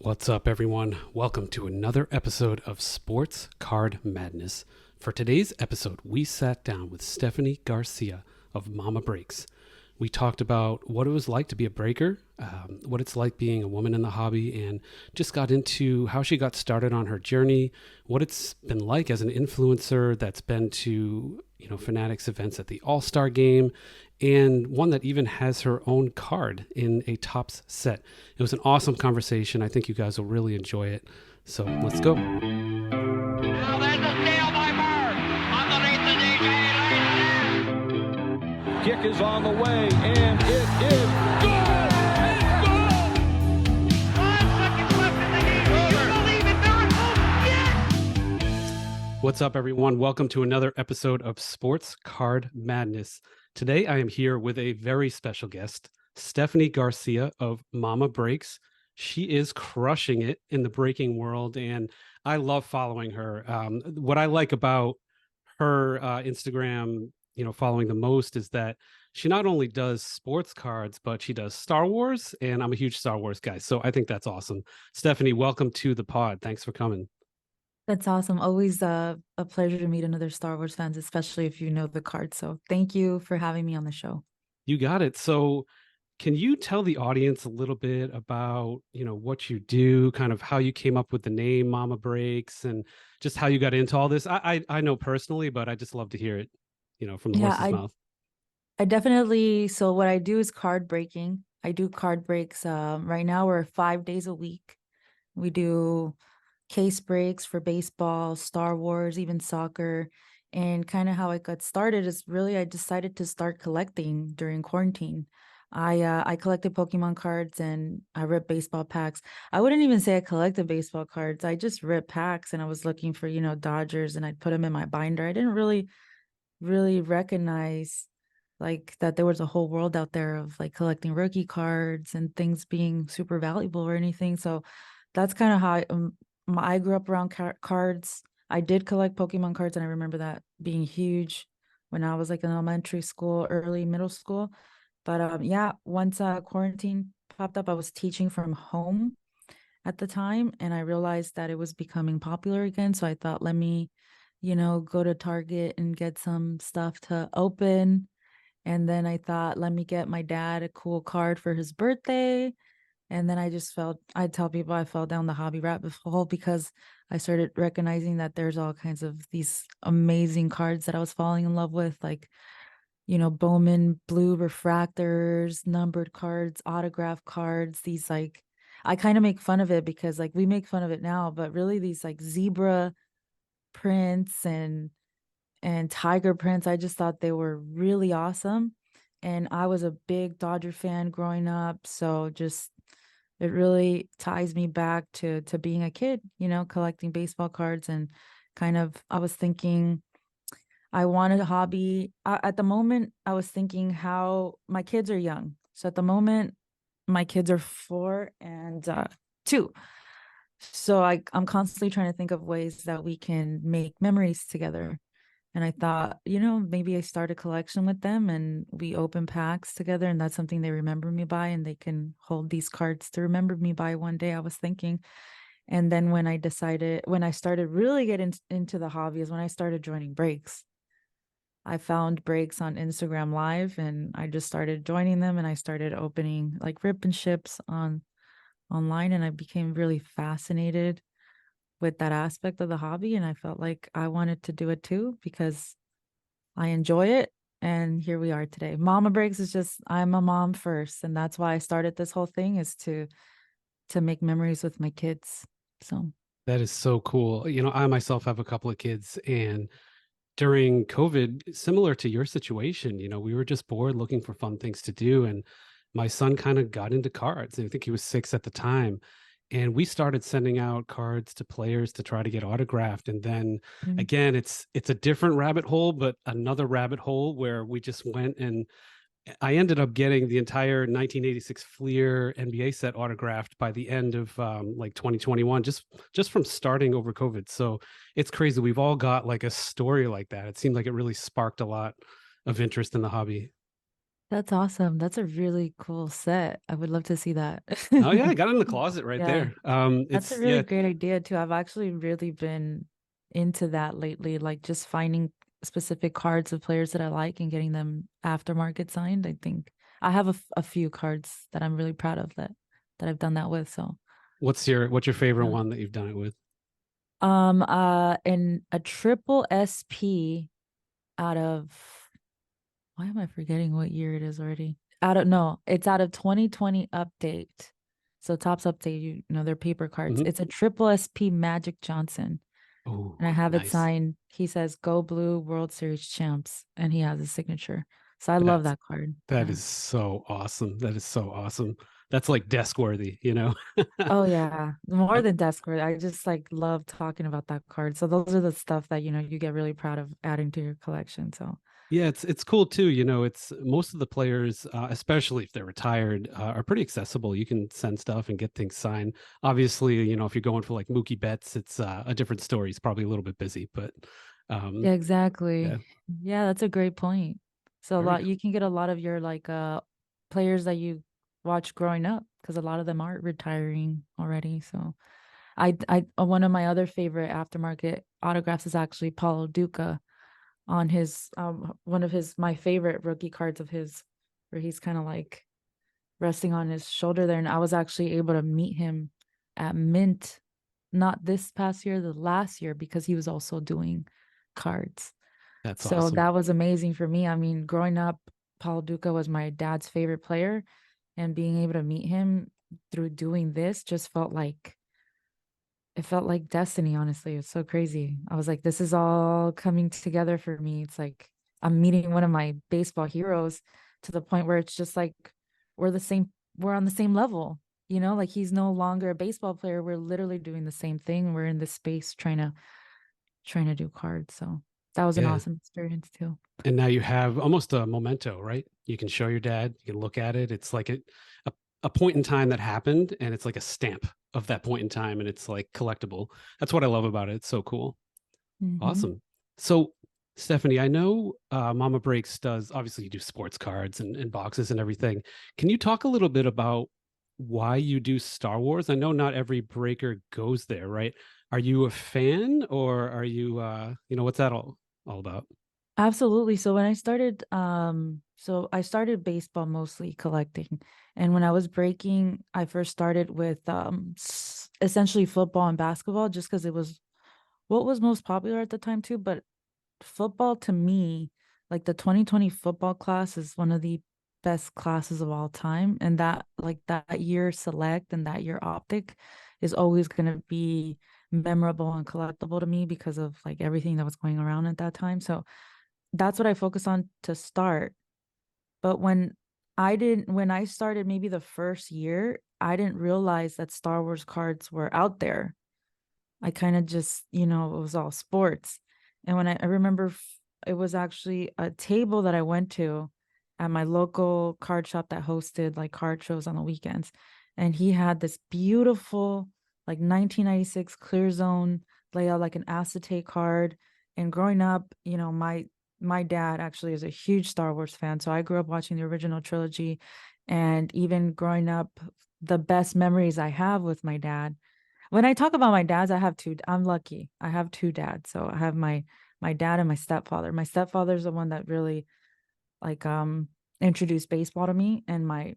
What's up, everyone? Welcome to another episode of Sports Card Madness. For today's episode, we sat down with Stephanie Garcia of Mama Breaks. We talked about what it was like to be a breaker, what it's like being a woman in the hobby, and just got into how she got started on her journey, what it's been like as an influencer that's been to, Fanatics events at the All-Star Game, and one that even has her own card in a Topps set. It was an awesome conversation. I think you guys will really enjoy it. So let's go. Now there's a steal by Bird. Underneath the DJ. Kick is on the way, and it is good! It's good! 5 seconds left in the game. Do you believe in miracles? Yes! What's up, everyone? Welcome to another episode of Sports Card Madness. Today, I am here with a very special guest, Stephanie Garcia of Mama Breaks. She is crushing it in the breaking world, and I love following her. What I like about her Instagram, following the most is that she not only does sports cards, but she does Star Wars, and I'm a huge Star Wars guy, so I think that's awesome. Stephanie, welcome to the pod. Thanks for coming. That's awesome. Always a pleasure to meet another Star Wars fans, especially if you know the card. So thank you for having me on the show. You got it. So can you tell the audience a little bit about, what you do, kind of how you came up with the name Mama Breaks and just how you got into all this? I know personally, but I just love to hear it, from the horse's mouth. I definitely, so what I do is card breaking. I do card breaks. Right now we're 5 days a week. We do case breaks for baseball, Star Wars, even soccer. And kind of how I got started is really I decided to start collecting during quarantine. I collected Pokemon cards and I ripped baseball packs. I wouldn't even say I collected baseball cards. I just ripped packs and I was looking for, Dodgers, and I'd put them in my binder. I didn't really recognize like that there was a whole world out there of like collecting rookie cards and things being super valuable or anything. So that's kind of how I grew up around cards. I did collect Pokemon cards, and I remember that being huge when I was like in elementary school, early middle school. But yeah, once quarantine popped up, I was teaching from home at the time, and I realized that it was becoming popular again. So I thought, let me, go to Target and get some stuff to open. And then I thought, let me get my dad a cool card for his birthday. And then I tell people I fell down the hobby rabbit hole because I started recognizing that there's all kinds of these amazing cards that I was falling in love with, like, Bowman blue refractors, numbered cards, autograph cards, these like, I kind of make fun of it because like we make fun of it now, but really these like zebra prints and tiger prints, I just thought they were really awesome. And I was a big Dodger fan growing up, so just it really ties me back to being a kid, collecting baseball cards. And kind of I was thinking I wanted a hobby. At the moment, I was thinking how my kids are young. So at the moment, my kids are 4 and 2. So I'm constantly trying to think of ways that we can make memories together. And I thought, maybe I start a collection with them and we open packs together, and that's something they remember me by, and they can hold these cards to remember me by one day, I was thinking. And then when I started really getting into the hobby is when I started joining breaks. I found breaks on Instagram Live and I just started joining them, and I started opening like rip and ships online, and I became really fascinated with that aspect of the hobby. And I felt like I wanted to do it too because I enjoy it. And here we are today. Mama Breaks is just, I'm a mom first. And that's why I started this whole thing, is to make memories with my kids. So That is so cool. I myself have a couple of kids, and during COVID, similar to your situation, we were just bored looking for fun things to do. And my son kind of got into cards. I think he was 6 at the time. And we started sending out cards to players to try to get autographed. And then again, it's a different rabbit hole, but another rabbit hole where we just went, and I ended up getting the entire 1986 Fleer NBA set autographed by the end of like 2021, just from starting over COVID. So it's crazy. We've all got like a story like that. It seemed like it really sparked a lot of interest in the hobby. That's awesome. That's a really cool set. I would love to see that. Oh yeah, I got it in the closet right Yeah, there. that's a It's really yeah, great idea too. I've actually really been into that lately, like just finding specific cards of players that I like and getting them aftermarket signed. I think I have a few cards that I'm really proud of that I've done that with. So, what's your favorite yeah. one that you've done it with? In a triple SP out of, why am I forgetting what year it is already? Out of, no, it's out of 2020 update. So Topps update, you know, their paper cards. Hmm. It's a triple SP Magic Johnson. And I Oh, have it nice. signed. He says Go Blue World Series champs. And he has his signature. So I love That's that card. that Yeah. is so awesome. That is so awesome. That's like desk worthy, you know. Oh yeah. More Uh, than desperate. I just like love talking about that card. So those are the stuff that, you know, you get really proud of adding to your collection. So Yeah, it's cool too. You know, it's most of the players, especially if they're retired, are pretty accessible. You can send stuff and get things signed. Obviously, you know, if you're going for like Mookie Betts, it's a different story. He's probably a little bit busy, but yeah, yeah, exactly. Yeah, that's a great point. So a very lot cool. you can get a lot of your like players that you watched growing up because a lot of them are retiring already. So one of my other favorite aftermarket autographs is actually Paulo Duca on his one of his my favorite rookie cards of his where he's kind of like resting on his shoulder there. And I was actually able to meet him at Mint, not this past year, the last year, because he was also doing cards. That's So awesome. that was amazing for me. I mean, growing up, Paul Duca was my dad's favorite player, and being able to meet him through doing this just felt like it felt like destiny, honestly. It's so crazy. I was like, this is all coming together for me. It's like I'm meeting one of my baseball heroes to the point where it's just like we're the same, we're on the same level. You know, like he's no longer a baseball player. We're literally doing the same thing. We're in this space trying to do cards. So that was an Yeah. awesome experience too. And now you have almost a memento, right? You can show your dad, you can look at it. It's like a, a point in time that happened, and it's like a stamp of that point in time, and it's like collectible. That's what I love about it. It's so cool. Hmm. Awesome. So, Stephanie, I know Mama Breaks does, obviously, you do sports cards and boxes and everything. Can you talk a little bit about why you do Star Wars? I know not every breaker goes there, right? Are you a fan, or are you, what's that all about? Absolutely. So when I started, so I started baseball mostly collecting. And when I was breaking, I first started with essentially football and basketball just because it was what was most popular at the time too. But football to me, like the 2020 football class is one of the best classes of all time. And that like that year select and that year optic is always gonna be memorable and collectible to me because of like everything that was going around at that time. So that's what I focus on to start. But when I started maybe the first year, I didn't realize that Star Wars cards were out there. I kind of just, you know, it was all sports. And when I remember it was actually a table that I went to at my local card shop that hosted like card shows on the weekends. And he had this beautiful, like 1996 clear zone layout, like an acetate card. And growing up, you know, my dad actually is a huge Star Wars fan. So I grew up watching the original trilogy. And even growing up, the best memories I have with my dad when I talk about my dads, I have two. I'm lucky. I have two dads. So I have my dad and my stepfather. My stepfather's the one that really like introduced baseball to me, and my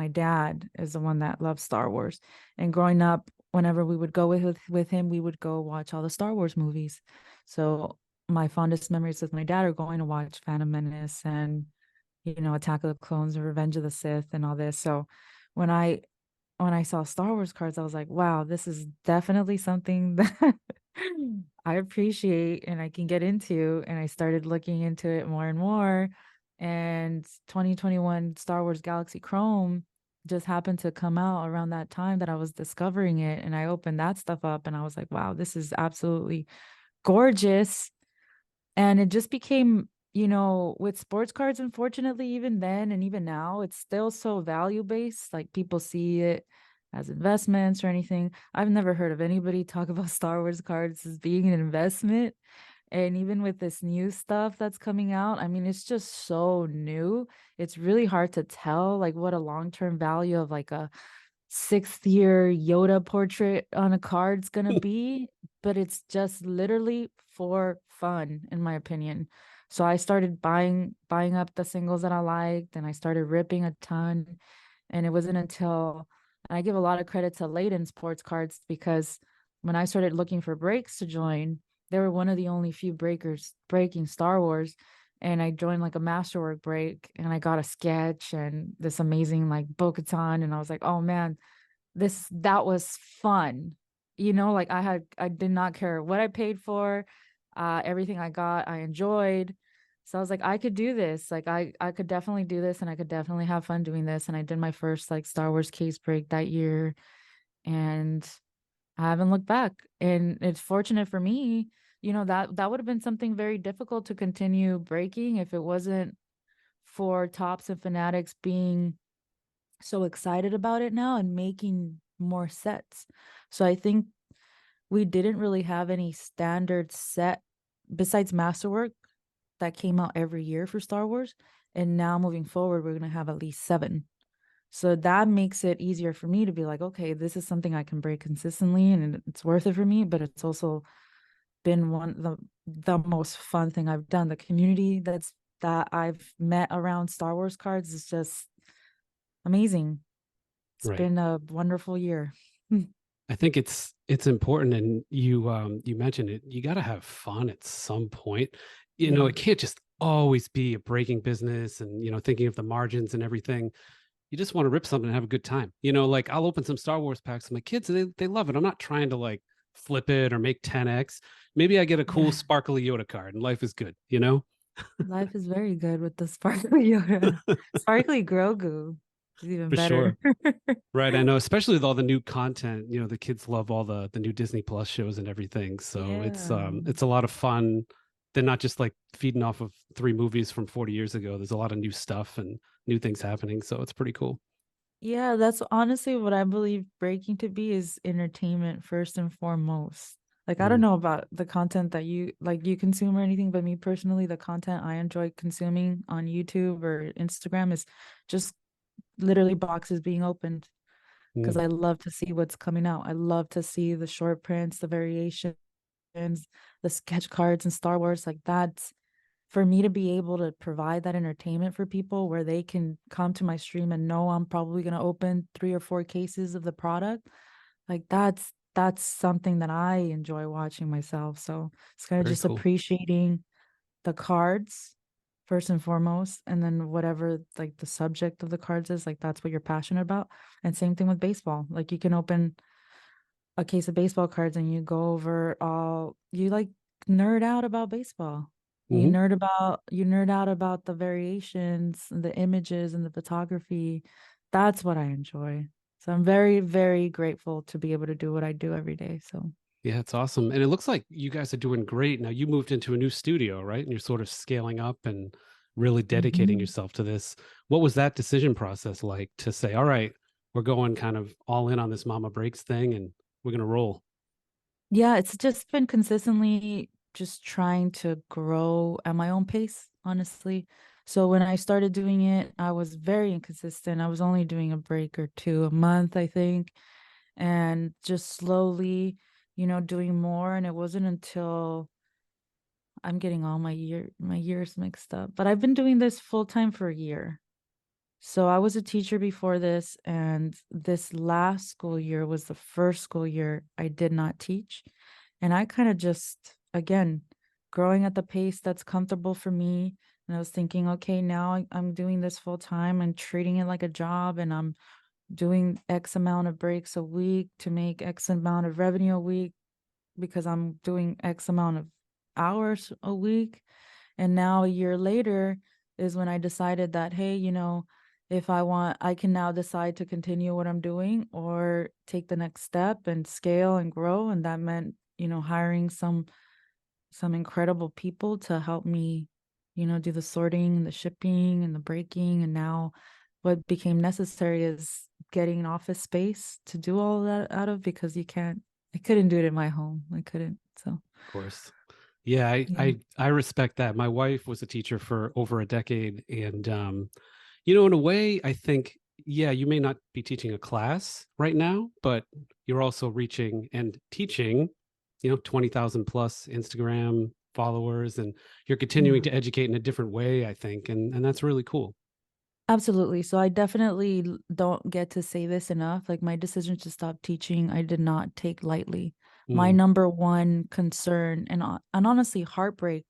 dad is the one that loves Star Wars. And growing up, whenever we would go with him, we would go watch all the Star Wars movies. So my fondest memories with my dad are going to watch Phantom Menace and you know Attack of the Clones and Revenge of the Sith and all this. So when I saw Star Wars cards, I was like, wow, this is definitely something that I appreciate and I can get into. And I started looking into it more and more. And 2021 Star Wars Galaxy Chrome just happened to come out around that time that I was discovering it. And I opened that stuff up and I was like, wow, this is absolutely gorgeous. And it just became, you know, with sports cards, unfortunately, even then and even now, it's still so value based. Like people see it as investments or anything. I've never heard of anybody talk about Star Wars cards as being an investment. And even with this new stuff that's coming out, I mean, it's just so new. It's really hard to tell like what a long-term value of like a sixth year Yoda portrait on a card's gonna be, but it's just literally for fun, in my opinion. So I started buying up the singles that I liked, and I started ripping a ton. And it wasn't until and I give a lot of credit to Layden Sports Cards because when I started looking for breaks to join, they were one of the only few breakers breaking Star Wars. And I joined like a masterwork break and I got a sketch and this amazing like Bo-Katan. And I was like, oh man, that was fun. Like I did not care what I paid for. Everything I got, I enjoyed. So I was like, I could do this. Like I could definitely do this and I could definitely have fun doing this. And I did my first like Star Wars case break that year. And I haven't looked back. And it's fortunate for me, that would have been something very difficult to continue breaking if it wasn't for Tops and Fanatics being so excited about it now and making more sets. So I think we didn't really have any standard set besides Masterwork that came out every year for Star Wars. And now moving forward, we're going to have at least 7. So that makes it easier for me to be like, okay, this is something I can break consistently and it's worth it for me, but it's also been the most fun thing I've done. The community that I've met around Star Wars cards is just amazing. It's Right. been a wonderful year. I think it's important, and you mentioned it. You got to have fun at some point. Yeah. It can't just always be a breaking business, and thinking of the margins and everything. You just want to rip something and have a good time. Like I'll open some Star Wars packs. My kids, they love it. I'm not trying to like flip it or make 10x. Maybe I get a cool Yeah. sparkly Yoda card, and life is good. Life is very good with the sparkly Yoda. Sparkly Grogu is even For better. sure. Right, I know, especially with all the new content, the kids love all the new Disney Plus shows and everything. So Yeah. it's a lot of fun. They're not just like feeding off of 3 movies from 40 years ago. There's a lot of new stuff and new things happening. So it's pretty cool. Yeah, that's honestly what I believe breaking to be is entertainment first and foremost. Like I don't Mm, know about the content that you consume or anything, but me personally, the content I enjoy consuming on YouTube or Instagram is just literally boxes being opened because mm, I love to see what's coming out. I love to see the short prints, the variations, the sketch cards and Star Wars. Like that's for me to be able to provide that entertainment for people where they can come to my stream and know I'm probably going to open 3 or 4 cases of the product. Like that's something that I enjoy watching myself. So it's kind of very just cool. appreciating the cards first and foremost, and then whatever like the subject of the cards is, like that's what you're passionate about. And same thing with baseball. Like you can open a case of baseball cards and you go over all you like nerd out about baseball. Hmm. You nerd out about the variations and the images and the photography. That's what I enjoy. So I'm very, very grateful to be able to do what I do every day. So Yeah, it's awesome. And it looks like you guys are doing great. Now you moved into a new studio, right? And you're sort of scaling up and really dedicating mhm. yourself to this. What was that decision process like to say, all right, we're going kind of all in on this Mama Breaks thing and we're going to roll? Yeah, it's just been consistently just trying to grow at my own pace, honestly. So when I started doing it, I was very inconsistent. I was only doing a break or two a month, I think, and just slowly, doing more. And it wasn't until I'm getting all my years mixed up, but I've been doing this full time for a year. So I was a teacher before this, and this last school year was the first school year I did not teach. And I kind of just, again, growing at the pace that's comfortable for me. And I was thinking, okay, now I'm doing this full time and treating it like a job, and I'm doing X amount of breaks a week to make X amount of revenue a week because I'm doing X amount of hours a week. And now a year later is when I decided that, hey, if I want, I can now decide to continue what I'm doing or take the next step and scale and grow. And that meant, hiring some incredible people to help me, do the sorting and the shipping and the breaking. And now what became necessary is getting an office space to do all of that out of because I couldn't do it in my home. I couldn't. So Of course. Yeah, Yeah. I respect that. My wife was a teacher for over a decade, and in a way, I think, yeah, you may not be teaching a class right now, but you're also reaching and teaching, 20,000 plus Instagram followers, and you're continuing Yeah. to educate in a different way, I think, and that's really cool. Absolutely. So I definitely don't get to say this enough. Like my decision to stop teaching, I did not take lightly. My Mm, number one concern and honestly heartbreak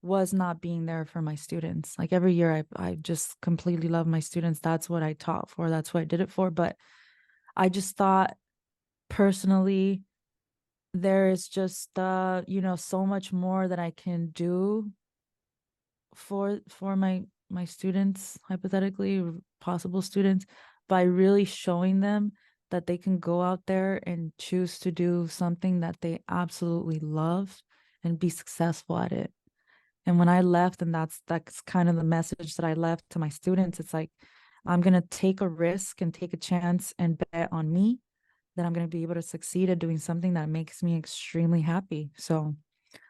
was not being there for my students. Like every year I just completely love my students. That's what I taught for. That's what I did it for. But I just thought personally there is just so much more that I can do for my students, hypothetically, or possible students, by really showing them that they can go out there and choose to do something that they absolutely love and be successful at it. And when I left, and that's kind of the message that I left to my students, it's like I'm gonna take a risk and take a chance and bet on me that I'm gonna be able to succeed at doing something that makes me extremely happy. So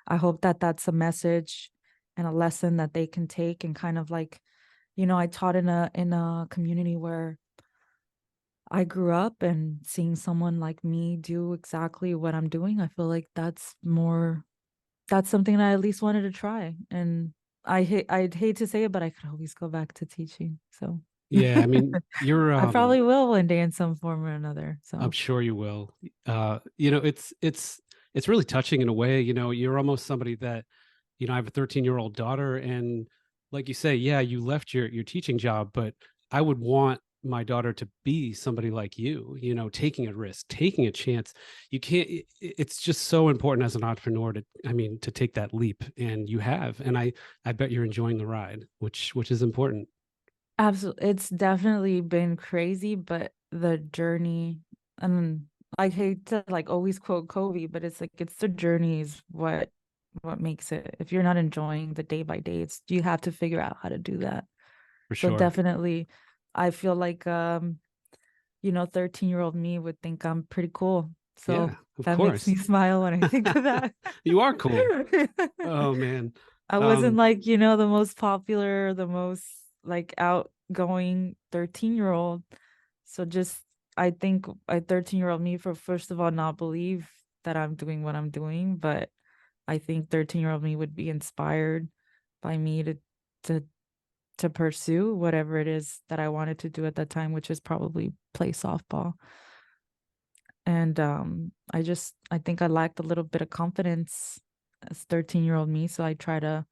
I hope that that's a message and a lesson that they can take and kind of like, I taught in a community where I grew up, and seeing someone like me do exactly what I'm doing, I feel like that's something that I at least wanted to try. And I'd hate to say it, but I could always go back to teaching. So yeah, I mean, you're I probably will one day in some form or another. I'm So sure you will. It's really touching in a way. You're almost somebody that, I have a 13-year-old daughter, and like you say, yeah, you left your teaching job, but I would want my daughter to be somebody like you, taking a risk, taking a chance. You can't. It's just so important as an entrepreneur to take that leap, and you have, and I bet you're enjoying the ride, which is important absolutely, it's definitely been crazy, but the journey, and I hate to like always quote Kobe, but it's like it's the journey is what makes it. If you're not enjoying the day by day, it's you have to figure out how to do that. for So sure. definitely, I feel like 13-year-old me would think I'm pretty cool. So Yeah, of that makes me course. smile when I think of that. You are cool. Oh man. I wasn't Um, like, the most popular, the most like outgoing 13-year-old. So just I think a 13-year-old me for first of all not believe that I'm doing what I'm doing, but I think 13-year-old me would be inspired by me to to pursue whatever it is that I wanted to do at that time, which is probably play softball. And I think I lacked a little bit of confidence as 13-year-old me. So I try to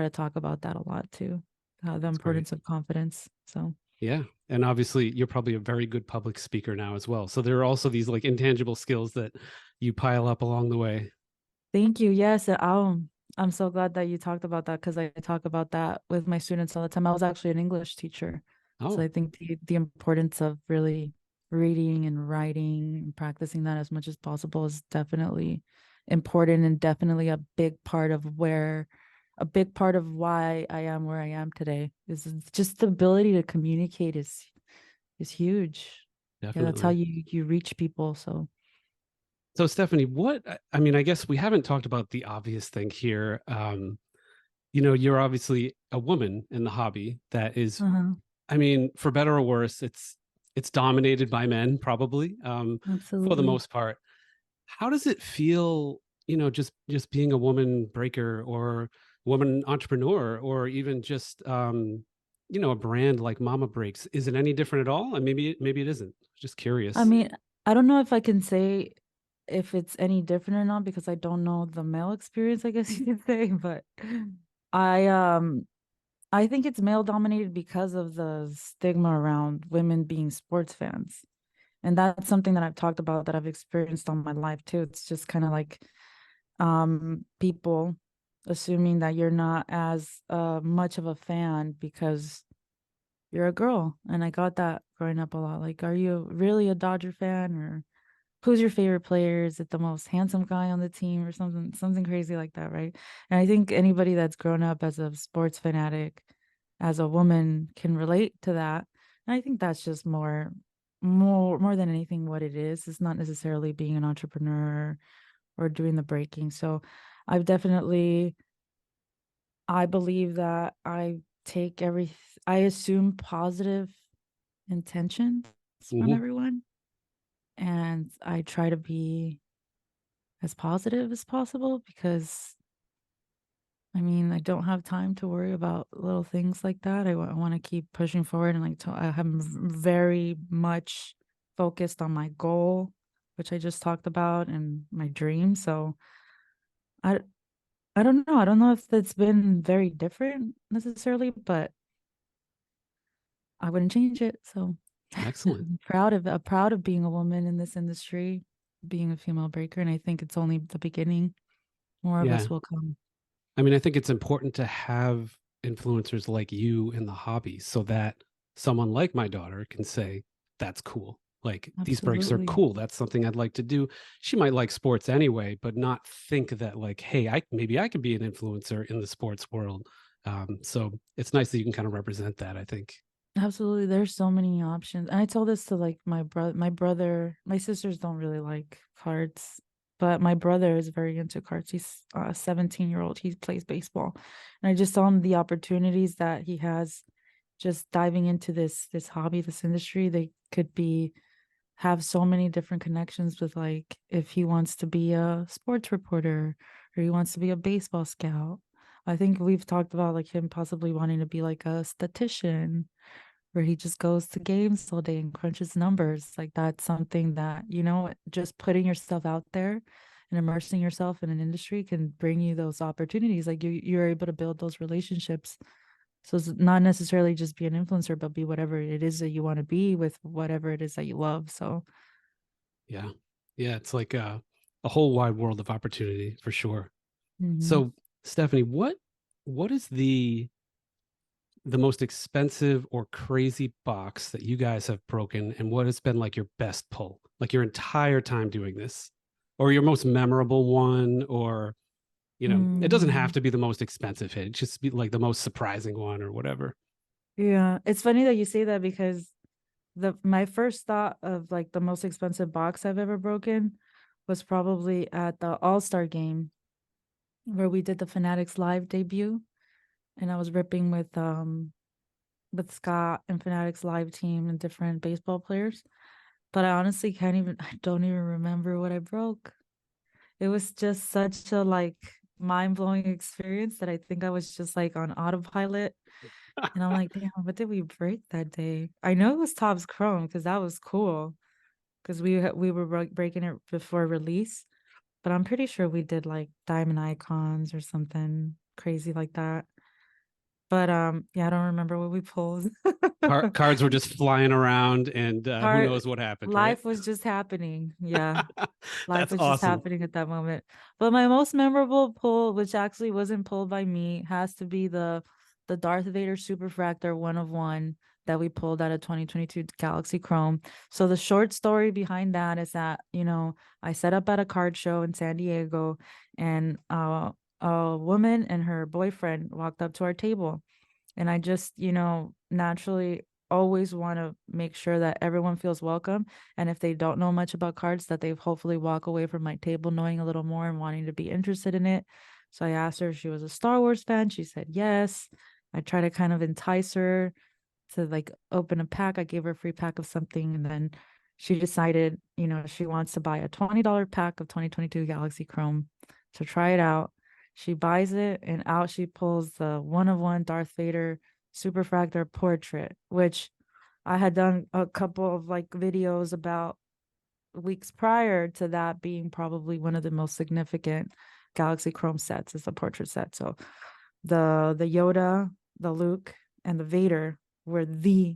talk about that a lot too. The that's great. importance of confidence. So Yeah. And obviously you're probably a very good public speaker now as well. So there are also these like intangible skills that you pile up along the way. thank you. Yes, I'm so glad that you talked about that because I talk about that with my students all the time. I was actually an English teacher, so Oh, I think the importance of really reading and writing and practicing that as much as possible is definitely important and definitely a big part of why I am where I am today. Is just the ability to communicate is huge. Yeah, that's how definitely. you reach people. So So Stephanie, I guess we haven't talked about the obvious thing here. You're obviously a woman in the hobby that is, uh-huh, for better or worse, it's dominated by men, probably, for the absolutely. most part. How does it feel, just being a woman breaker or woman entrepreneur, or even just a brand like Mama Breaks? Is it any different at all? And maybe it isn't. Just I curious. mean, I don't know if I can say if it's any different or not because I don't know the male experience, I guess you could say, but I um I think it's male dominated because of the stigma around women being sports fans. And that's something that I've talked about that I've experienced all my life too. It's just kind of like people assuming that you're not as much of a fan because you're a girl. And I got that growing up a lot. Like, are you really a Dodger fan, or who's your favorite player? Is it the most handsome guy on the team or something crazy like that, right? And I think anybody that's grown up as a sports fanatic, as a woman, can relate to that. And I think that's just more than anything what it is. It's not necessarily being an entrepreneur or doing the breaking. So I've definitely I believe that I assume positive intentions from Hmm. everyone, and I try to be as positive as possible because I mean, I don't have time to worry about little things like that. I want to keep pushing forward and I am very much focused on my goal, which I just talked about, and my dream. So I I don't know. I don't know if it's been very different necessarily, but I wouldn't change it. So Excellent. I'm proud of being a woman in this industry, being a female breaker, and I think it's only the beginning. More of Yeah. us will come. I mean, I think it's important to have influencers like you in the hobby so that someone like my daughter can say, that's cool. Like these breaks are Absolutely. cool. That's something I'd like to do. She might like sports anyway, but not think that like, hey, maybe I could be an influencer in the sports world. So it's nice that you can kind of represent that, I think. Absolutely. There's so many options. And I told this to like my sisters don't really like cards, but my brother is very into cards. He's a 17-year-old. He plays baseball. And I just saw him the opportunities that he has just diving into this hobby, this industry. They could be have so many different connections with like if he wants to be a sports reporter or he wants to be a baseball scout. I think we've talked about like him possibly wanting to be like a statistician where he just goes to games all day and crunches numbers. Like that's something that, just putting yourself out there and immersing yourself in an industry can bring you those opportunities. Like you're able to build those relationships. So it's not necessarily just be an influencer, but be whatever it is that you want to be with whatever it is that you love. So Yeah. Yeah. It's like a whole wide world of opportunity for sure. mhm. So, Stephanie, what is the most expensive or crazy box that you guys have broken, and what has been like your best pull, like your entire time doing this, or your most memorable one, or it doesn't have Mm, to be the most expensive hit, just be like the most surprising one or whatever. yeah, it's funny that you say that because the my first thought of like the most expensive box I've ever broken was probably at the All-Star game where we did the Fanatics live debut, and I was ripping with Scott and Fanatics live team and different baseball players. But I honestly I don't even remember what I broke. It was just such a like mind-blowing experience that I think I was just like on autopilot. And I'm like, damn, what did we break that day? I know it was Topps Chrome because that was cool because we were breaking it before release, but I'm pretty sure we did like Diamond Icons or something crazy like that. But yeah, I don't remember what we pulled. Cards were just flying around, and who Car knows what happened, right? Life was just happening. Yeah. Life That's was just awesome. happening at that moment. But my most memorable pull, which actually wasn't pulled by me, has to be the Darth Vader Superfractor 1 of 1 that we pulled out of 2022 Galaxy Chrome. So the short story behind that is that, I set up at a card show in San Diego, and a woman and her boyfriend walked up to our table, and I just, naturally always want to make sure that everyone feels welcome. And if they don't know much about cards, that they hopefully walk away from my table knowing a little more and wanting to be interested in it. So I asked her if she was a Star Wars fan. She said yes. I try to kind of entice her to like open a pack. I gave her a free pack of something, and then she decided, she wants to buy a $20 pack of 2022 Galaxy Chrome to try it out. She buys it, and out she pulls the 1 of 1 Darth Vader Superfractor portrait, which I had done a couple of like videos about weeks prior to that being probably one of the most significant Galaxy Chrome sets is the portrait set. So the Yoda, the Luke, and the Vader were the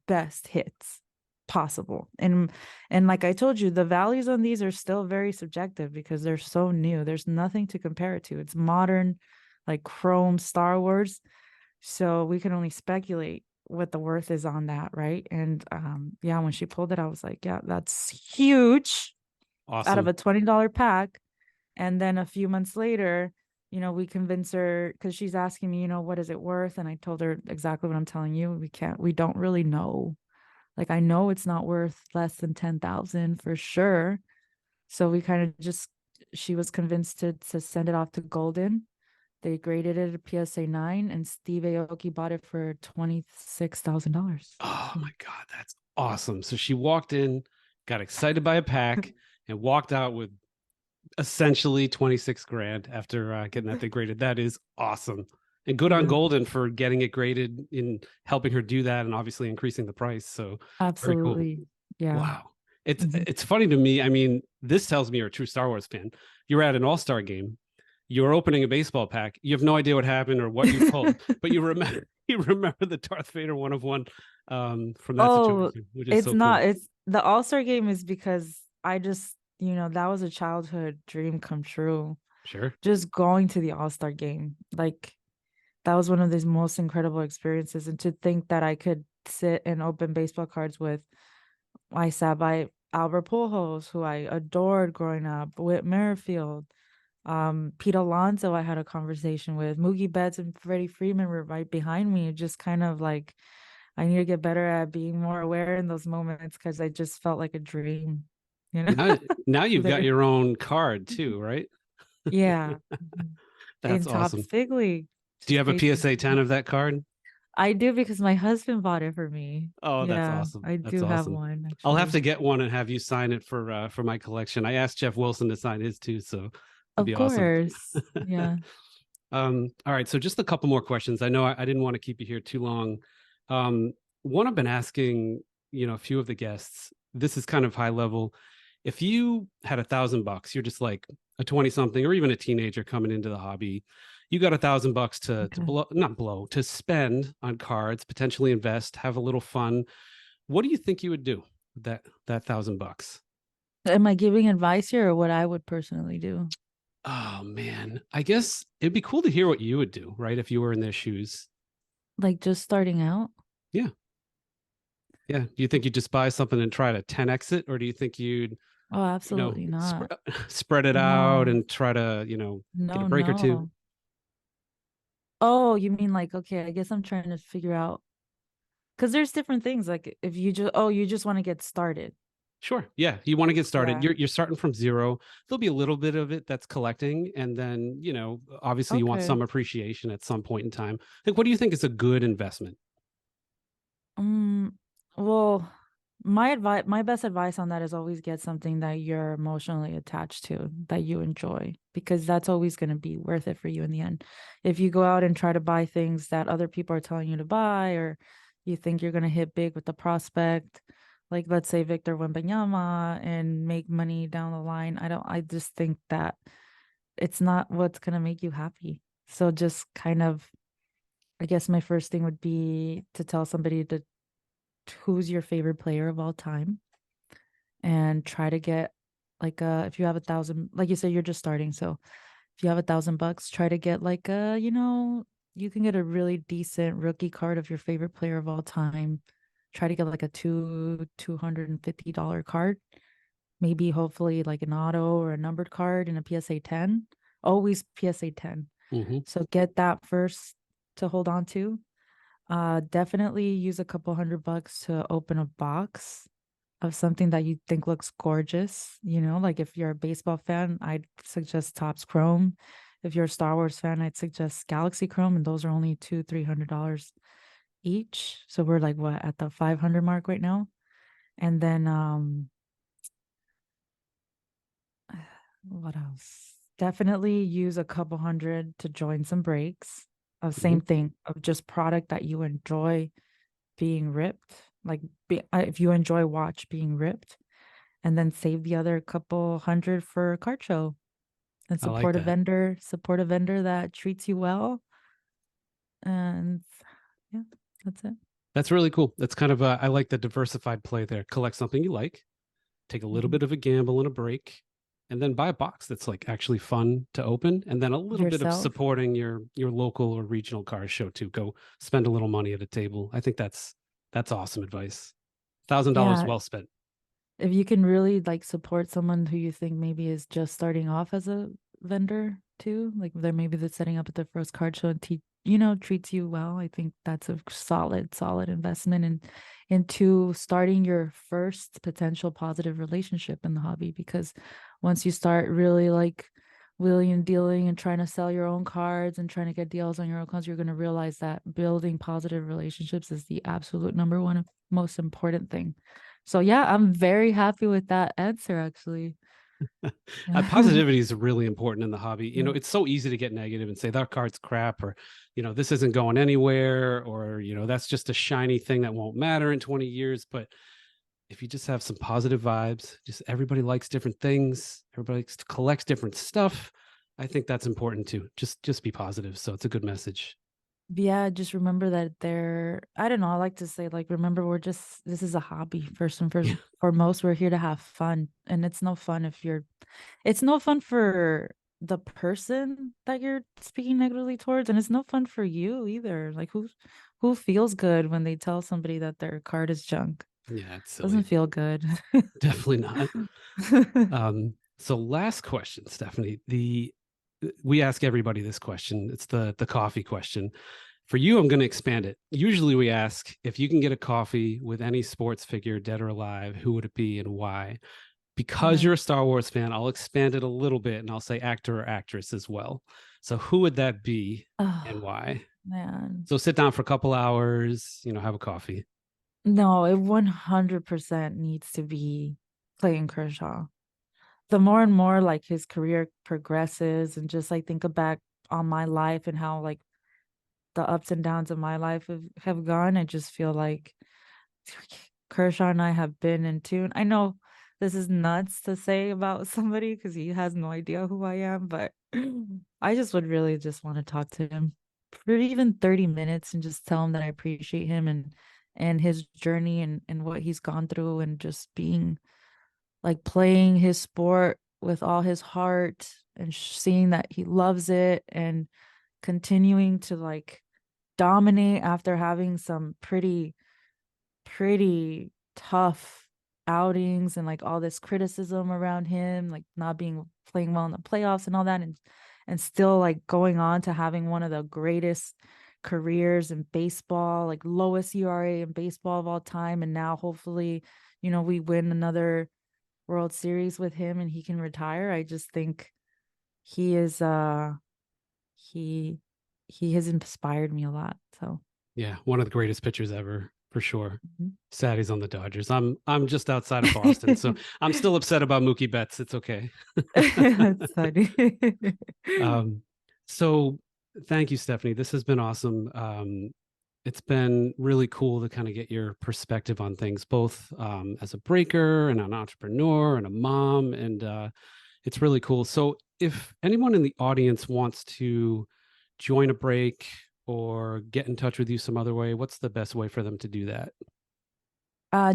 best hits possible. And like I told you, the values on these are still very subjective because they're so new. There's nothing to compare it to. It's modern, like Chrome Star Wars. So we can only speculate what the worth is on that, right? And yeah, when she pulled it, I was like, yeah, that's huge out of Awesome. a $20 pack. And then a few months later, we convince her because she's asking me, what is it worth? And I told her exactly what I'm telling you. We don't really know. Like I know it's not worth less than 10,000 for sure. So we kind of just she was convinced to send it off to Golden. They graded it a PSA 9, and Steve Aoki bought it for $26,000. Oh my God, that's awesome. So she walked in, got excited by a pack, and walked out with essentially 26 grand after getting that thing graded. That is awesome. And good on Yeah, Golden for getting it graded in helping her do that and obviously increasing the price. So very cool. absolutely. Yeah. Wow. It's Mhm. it's funny to me. I mean, this tells me you're a true Star Wars fan. You're at an all-star game. You're opening a baseball pack. You have no idea what happened or what you pulled, but you remember the Darth Vader 1 of 1 from that Oh, situation, which is it's so cool. not. It's the All-Star game is because I just, that was a childhood dream come true. Sure. Just going to the All-Star game. Like that was one of these most incredible experiences. And to think that I could sit and open baseball cards with, I sat by Albert Pujols, who I adored growing up, Whit Merrifield, Pete Alonso, I had a conversation with. Mookie Betts and Freddie Freeman were right behind me. It just kind of like I need to get better at being more aware in those moments because I just felt like a dream, you know? Now you've got Literally. your own card too, right? Yeah. Mhm. That's In top awesome. Fig League. Do you Just have a crazy. PSA 10 of that card? I do because my husband bought it for me. Oh, that's Yeah, awesome. I That's do have awesome. one I'll have actually. to get one and have you sign it for my collection. I asked Jeff Wilson to sign his too, so that'd Of be awesome. course. Yeah. All right, so just a couple more questions. I know I didn't want to keep you here too long. One I've been asking, a few of the guests. This is kind of high level. If you had $1,000, you're just like a 20 something or even a teenager coming into the hobby. You got $1,000 to Okay. blow, not blow, to spend on cards, potentially invest, have a little fun. What do you think you would do with that $1,000? Am I giving advice here or what I would personally do? Oh man, I guess it'd be cool to hear what you would do, right? If you were in their shoes. Like just starting out? Yeah. Yeah. Do you think you'd just buy something and try to 10x it? Or do you think you'd, Oh, absolutely not. spread it out No, and try to, get a no, break or two? no. Oh, you mean like, okay, I guess I'm trying to figure out because there's different things. Like if you just want to get started. Sure. Yeah. You want to get started. Yeah. You're starting from zero. There'll be a little bit of it that's collecting. And then, obviously you want Okay. some appreciation at some point in time. Like, what do you think is a good investment? Um, well, my best advice on that is always get something that you're emotionally attached to, that you enjoy, because that's always going to be worth it for you in the end. If you go out and try to buy things that other people are telling you to buy, or you think you're going to hit big with the prospect, like let's say Victor Wembanyama, and make money down the line, I just think that it's not what's going to make you happy. So just kind of, I guess my first thing would be to tell somebody to who's your favorite player of all time and try to get like if you have 1,000, like you said, you're just starting. So if you have $1,000, try to get like you can get a really decent rookie card of your favorite player of all time. Try to get like a $250 card. Maybe hopefully like an auto or a numbered card in a PSA 10. Always PSA 10. Hmm. So get that first to hold on to. Definitely use a couple $100 to open a box of something that you think looks gorgeous. Like if you're a baseball fan, I'd suggest Topps Chrome. If you're a Star Wars fan, I'd suggest Galaxy Chrome, and those are only $200-300 each. So we're like what at the 500 mark right now. And then what else? Definitely use a couple hundred to join some breaks. Of Hmm. same thing of just product that you enjoy being ripped. Like if you enjoy watch being ripped, and then save the other couple hundred for a card show and I like that. support a vendor that treats you well. And yeah, that's it. That's really cool. That's kind of I like the diversified play there. Collect something you like, take a little Mhm. bit of a gamble and a break, and then buy a box that's like actually fun to open, and then a little bit of Yourself. supporting your local or regional car show too. Go spend a little money at a table. I think that's awesome advice. $1,000 Yeah. well spent. If you can really like support someone who you think maybe is just starting off as a vendor too, like they're setting up at their first card show and treats you well. I think that's a solid investment into starting your first potential positive relationship in the hobby, because once you start really like wheeling and dealing and trying to sell your own cards and trying to get deals on your own cards, you're going to realize that building positive relationships is the absolute number one most important thing. So yeah, I'm very happy with that answer actually. Positivity is really important in the hobby. Yeah. It's so easy to get negative and say that card's crap, or, this isn't going anywhere, or, that's just a shiny thing that won't matter in 20 years. But if you just have some positive vibes, just everybody likes different things, everybody collects different stuff. I think that's important too. Just be positive. So it's a good message. Yeah, just remember that I don't know, I like to say like remember this is a hobby first and Yeah. foremost. We're here to have fun. And it's no fun for the person that you're speaking negatively towards, and it's no fun for you either. Like who feels good when they tell somebody that their card is junk? Yeah, it's Doesn't silly. feel good. Definitely not. So last question, Stephanie. We ask everybody this question. It's the coffee question. For you, I'm going to expand it. Usually we ask if you can get a coffee with any sports figure, dead or alive, who would it be and why? Because Yeah. you're a Star Wars fan, I'll expand it a little bit and I'll say actor or actress as well. So who would that be and Oh, why? man. So sit down for a couple hours, have a coffee. No, it 100% needs to be Clayton Kershaw. The more and more like his career progresses and just like think back on my life and how like the ups and downs of my life have gone, I just feel like Kershaw and I have been in tune. I know this is nuts to say about somebody because he has no idea who I am, but I just would really just want to talk to him for even 30 minutes and just tell him that I appreciate him and his journey and what he's gone through and just being like playing his sport with all his heart and seeing that he loves it and continuing to like dominate after having some pretty tough outings and like all this criticism around him, like not being playing well in the playoffs and all that, and still like going on to having one of the greatest careers in baseball, like lowest ERA in baseball of all time. And now hopefully, we win another World Series with him and he can retire. I just think he is he he has inspired me a lot. So Yeah, one of the greatest pitchers ever, for sure. mhm. Sad he's on the Dodgers. I'm just outside of Boston, so I'm still upset about Mookie Betts. It's okay. That's funny. um, so thank you, Stephanie. This has been awesome. It's been really cool to kind of get your perspective on things, both as a breaker and an entrepreneur and a mom, and it's really cool. So if anyone in the audience wants to join a break or get in touch with you some other way, what's the best way for them to do that?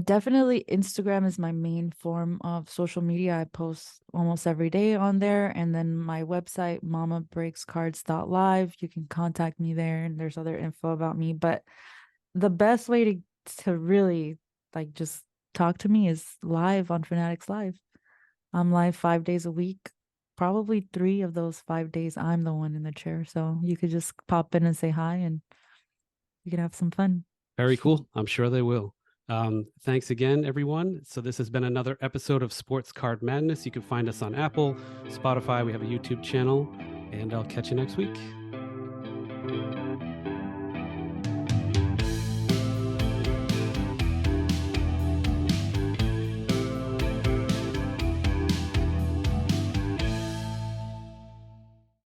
Definitely Instagram is my main form of social media. I post almost every day on there. And then my website, mamabreakscards.live. You can contact me there and there's other info about me. But the best way to really like just talk to me is live on Fanatics Live. I'm live 5 days a week. Probably 3 of those 5 days, I'm the one in the chair. So you could just pop in and say hi and you can have some fun. Very cool. I'm sure they will. Thanks again, everyone. So this has been another episode of Sports Card Madness. You can find us on Apple, Spotify. We have a YouTube channel, and I'll catch you next week.